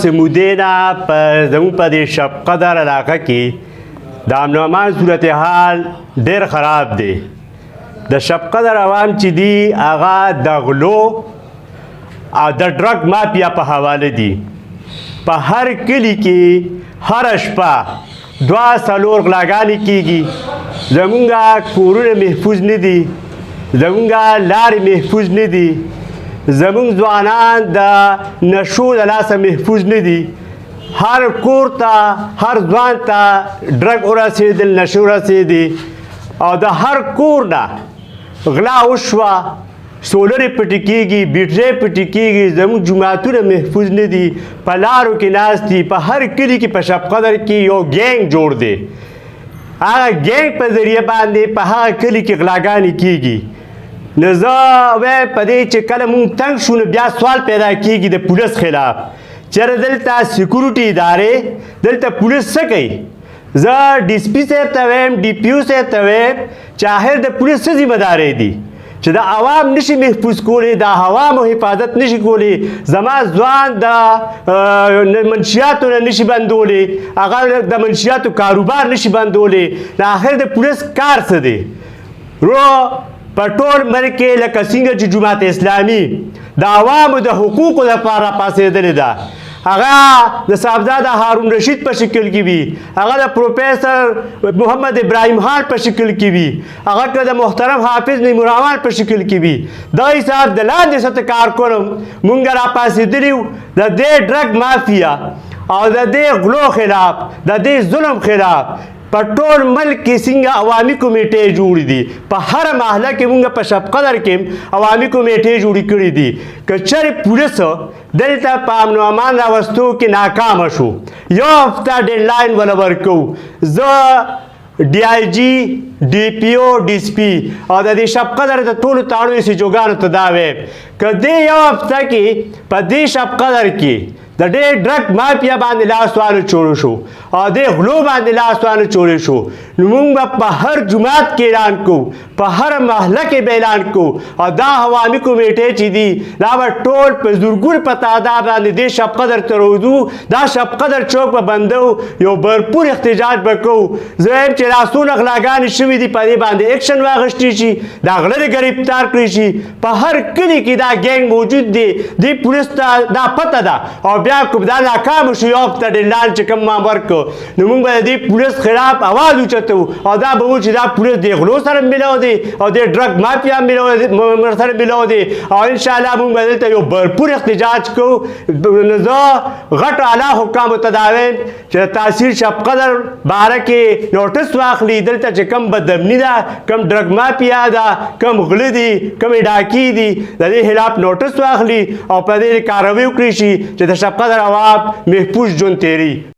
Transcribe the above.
سمودینا په زموږ په دې شب قدر علاقه کې د امن امان صورتحال ډېر خراب دی. د شب قدر عوام چې دي هغه د غلو او د ډرګ مافیا په حواله دي. په هر کلي کې هره شپه 2-3 غلاګانې کېږي. زمونږ کورونه محفوظ نه دي، زمونږ لارې محفوظ نه دي، زمونږ ځوانان د نشو د لاسه محفوظ نه دي. هر کور ته هر ځوان ته ډرګ ورسېدل، نشو ورسېدې او د هر کور نه غلا وشوه، سولرې پټې کېږي، بیټرۍ پټې کېږي. زموږ جوماتونه محفوظ نه دي، په لارو کې ناست دي. په هر کلي کې په شب قدر کې یو ګینګ جوړ دی. هغه ګینګ په ذریعه باندې په هغه کلي کې غلاګانې کېږي. نو زه وایم په دې چې کله مونږ تنګ شو نو بیا سوال پیدا کېږي د پولیس خلاف، چېرې دلته سیکورټي ادارې دلته پولیس څه کوي؟ زه ډي سي پي صاحب ته وایم، ډي پي او صاحب ته وایم چې آخر د پولیس څه ذمهدارۍ دي چې د عوام نشي محفوظ کولی، د عوامو حفاظت نشي کولی، زما ځوان د منشیاتو نه نشي بندولی، هغه د منشیاتو کاروبار نشي بندولی. د آخر د پولیس کار څه دی؟ په ټول ملک کې لکه څنګه چې جماعت اسلامي د عوامو د حقوقو لپاره پاڅېدلې ده، هغه د صاحبزاده هارون رشید په شکل کې وي، هغه د پروفیسر محمد ابراهیم خان په شکل کې وي، هغه که د محترم حافظ نعیم الرحمن په شکل کې وي. دغه حساب د لاندې سطح کارکونو مونږ راپاڅېدلي وو د دې ډرګ مافیا او د دې غلو خلاف، د دې ظلم خلاف. په ټول ملک کې څنګه عوامي کمیټې جوړې دي، په هر محله کې مونږ په شب قدر کې عوامي کمیټې جوړې کړې دي. که چېرې پولیس دلته په امن و امان راوستو کې ناکامه شو، یو هفته ډیډلاین وله ورکوو. زه ډي آی جي، ډي پي او، ډي سي پي او د دې شب قدر د ټولو تاړو ایسیجوګانو ته دا وایم که دې یو هفته کې په دې شب قدر کې د ډېر ډرګ مافیا باندې لاس وانه چوړو شو او دې غلو باندې لاس وانه چوړې شو، نو موږ به په هر جومات کې اعلان کوو، په هر محله کې به اعلان کوو او دا عوامي کمیټې چې دي دا به ټول په زرګونو په تعداد باندې دې شب قدر ته راوځو، دا شب قدر چوک به بندو، یو بھرپور احتجاج به کوو. زه وایم چې دا څونه غلاګانې شوي دي په دې باندې ایکشن واخیستی شي، دا غله دې ګرفتار کړی شي. په هر کلي کې دا ګینګ موجود دی، دې پولیس ته دا پته ده او بیا کوم دا ناکام شو یو هفته ډیډلاین چې کوم ما ورکړو نو موږ به د دې پولیس خلاف اواز اوچتو او دا به و چې دا پولیس د غلو سره ملاو دی او د ډرګ مافیا سره ملاو دی او انشاءالله موږ به دلته یو بھرپور احتجاج کوو. نو زه غټو اعلی حکامو ته دا وایم چې د تحصیل شب قدر باره کې نوټس واخلي، دلته چې کم بدامني ده، کم ډرګ مافیا ده، کم غله دي، کمې ډاکې دي، د دې خلاف نوټس واخلي او په دې کاروي وکړي شي چې د شب قدر عوام محفوظ ژوند تیری.